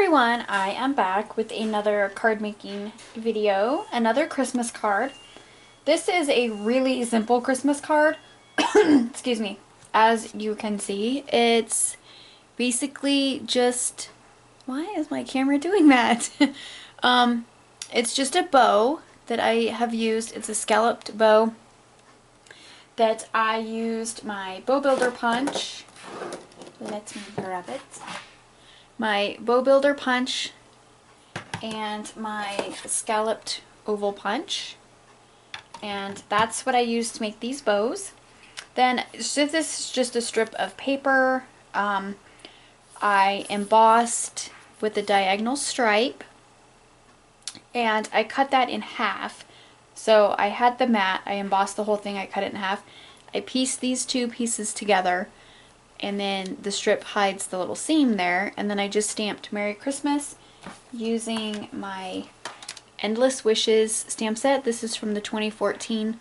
everyone, I am back with another card making video, another Christmas card. This is a really simple Christmas card. Excuse me. As you can see, it's basically just, why is my camera doing that? It's just a bow that I have used. It's a scalloped bow that I used my bow builder punch. Let me grab it. My bow builder punch and my scalloped oval punch, and that's what I used to make these bows. Then, so this is just a strip of paper. I embossed with a diagonal stripe, and I cut that in half. So I had the mat, I embossed the whole thing, I cut it in half. I pieced these two pieces together, and then the strip hides the little seam there, and then I just stamped Merry Christmas using my Endless Wishes stamp set. This is from the 2014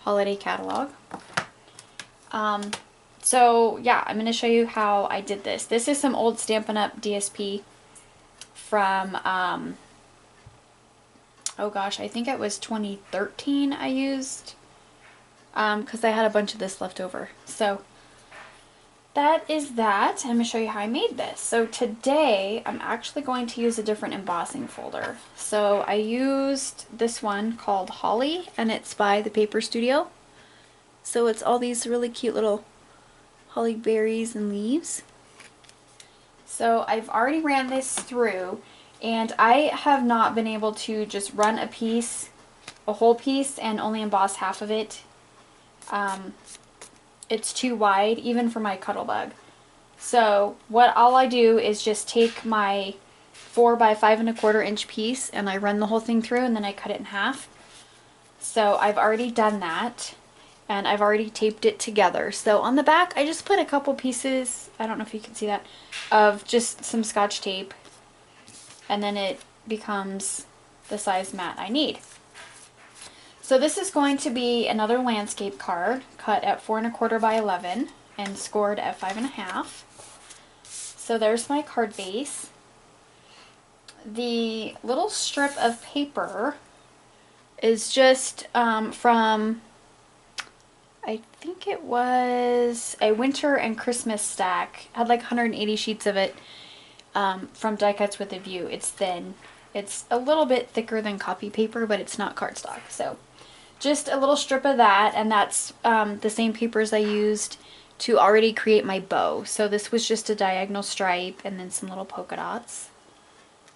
holiday catalog. So yeah, I'm going to show you how I did this. This is some old Stampin' Up! DSP from, oh gosh, I think it was 2013 I used, because I had a bunch of this left over. So that is that. I'm going to show you how I made this. So today I'm actually going to use a different embossing folder. So I used this one called Holly, and it's by the Paper Studio. So it's all these really cute little holly berries and leaves. So I've already ran this through, and I have not been able to just run a piece, a whole piece, and only emboss half of it. It's too wide, even for my Cuttlebug. So all I do is just take my 4 by 5¼ inch piece, and I run the whole thing through, and then I cut it in half. So I've already done that, and I've already taped it together. So on the back, I just put a couple pieces, I don't know if you can see that, of just some Scotch tape, and then it becomes the size mat I need. So this is going to be another landscape card cut at 4¼ by 11 and scored at 5½. So there's my card base. The little strip of paper is just from, I think it was a winter and Christmas stack. Had like 180 sheets of it from Die Cuts with a View. It's thin. It's a little bit thicker than copy paper, but it's not cardstock. So just a little strip of that, and that's the same papers I used to already create my bow. So this was just a diagonal stripe and then some little polka dots.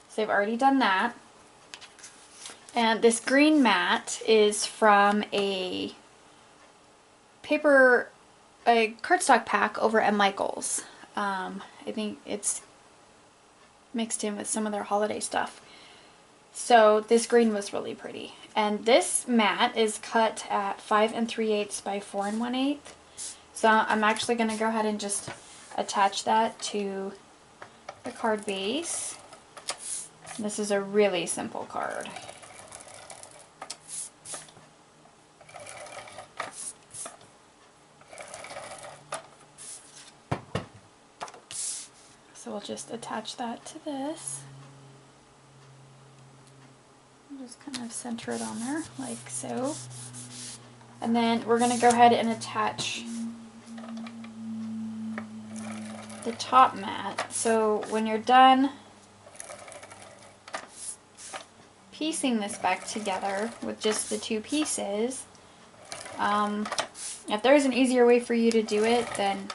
So I've already done that. And this green mat is from a cardstock pack over at Michael's. I think it's mixed in with some of their holiday stuff. So this green was really pretty. And this mat is cut at 5 3/8 by 4 1/8. So I'm actually going to go ahead and just attach that to the card base. This is a really simple card. So we'll just attach that to this. Just kind of center it on there, like so. And then we're going to go ahead and attach the top mat. So when you're done piecing this back together with just the two pieces, if there's an easier way for you to do it, then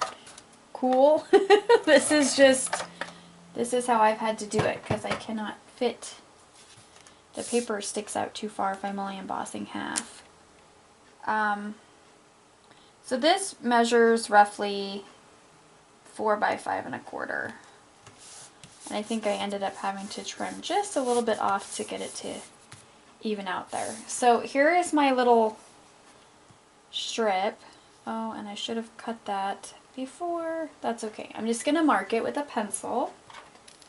cool. This is how I've had to do it, because I cannot fit. The paper sticks out too far if I'm only embossing half. So this measures roughly 4 by 5¼ and I think I ended up having to trim just a little bit off to get it to even out there. So here is my little strip. Oh, and I should have cut that before. That's okay. I'm just gonna mark it with a pencil.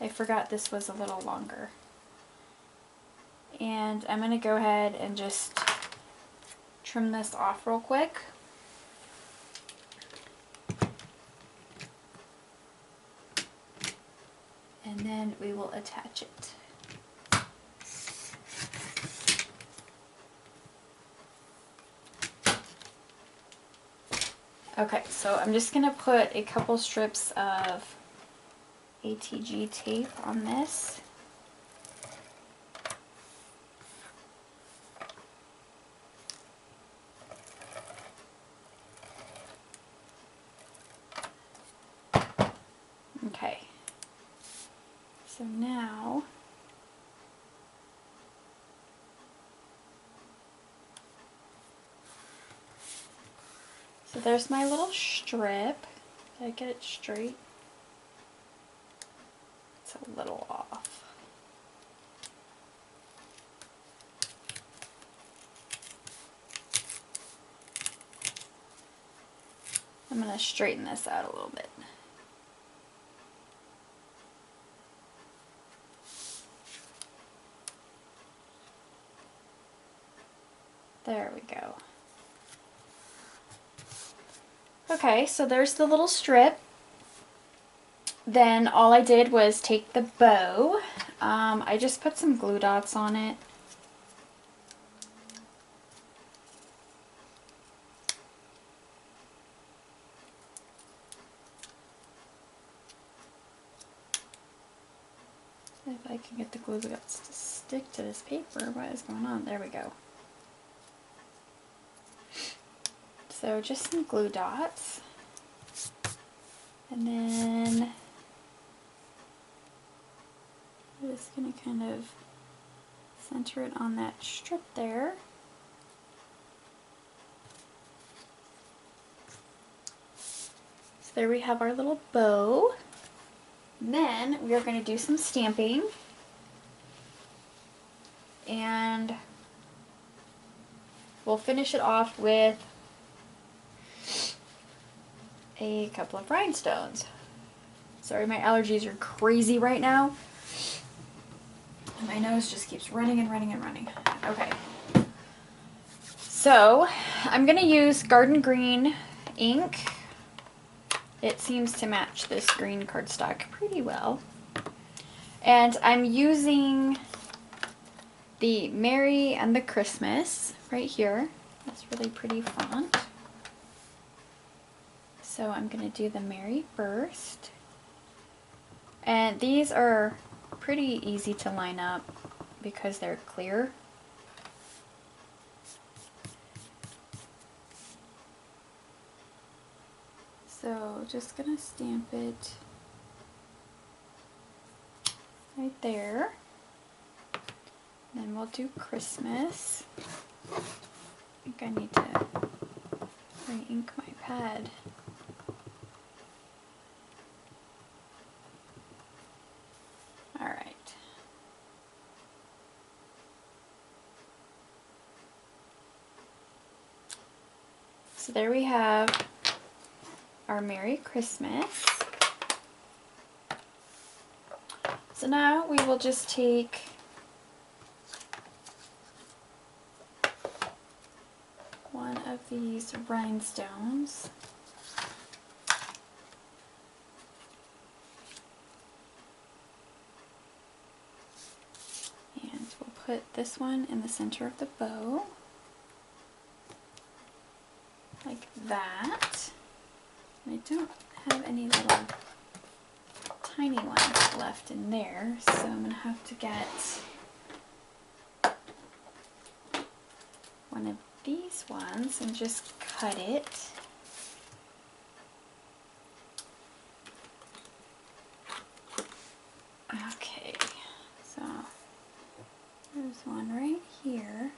I forgot this was a little longer. And I'm going to go ahead and just trim this off real quick. and then we will attach it. Okay, so I'm just going to put a couple strips of ATG tape on this. Okay, so now there's my little strip. Did I get it straight? It's a little off. I'm going to straighten this out a little bit. There we go. Okay, so there's the little strip. Then all I did was take the bow. I just put some glue dots on it. If I can get the glue dots to stick to this paper, what is going on? There we go. So just some glue dots. And then I'm just going to kind of center it on that strip there. So there we have our little bow. And then we are going to do some stamping. And we'll finish it off with a couple of rhinestones. Sorry, my allergies are crazy right now. And my nose just keeps running and running and running. Okay. So, I'm going to use Garden Green ink. It seems to match this green cardstock pretty well. And I'm using the Merry and the Christmas right here. That's really pretty font. So I'm going to do the Merry first. And these are pretty easy to line up because they're clear. So just going to stamp it right there. Then we'll do Christmas. I think I need to re-ink my pad. Alright. So there we have our Merry Christmas. So now we will just take one of these rhinestones and we'll put this one in the center of the bow like that. I don't have any little tiny ones left in there, so I'm going to have to get one of these ones and just cut it. Okay, so there's one right here.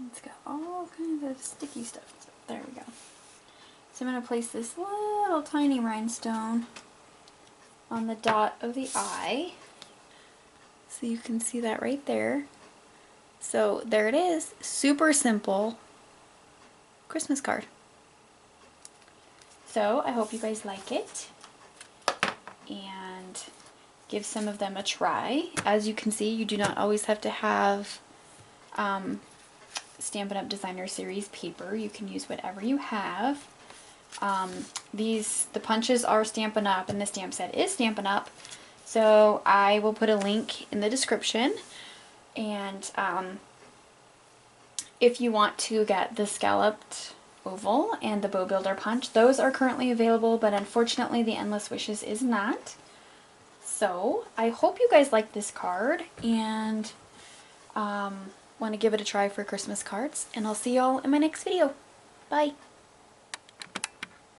It's got all kinds of sticky stuff. So there we go. So I'm going to place this little tiny rhinestone on the dot of the eye. So you can see that right there. So there it is. Super simple Christmas card. So I hope you guys like it. and give some of them a try. As you can see, you do not always have to have Stampin' Up! Designer Series paper. You can use whatever you have. The punches are Stampin' Up! And the stamp set is Stampin' Up! So I will put a link in the description. And if you want to get the scalloped oval and the bow builder punch, those are currently available, but unfortunately the Endless Wishes is not. So I hope you guys like this card and want to give it a try for Christmas cards, and I'll see y'all in my next video. Bye!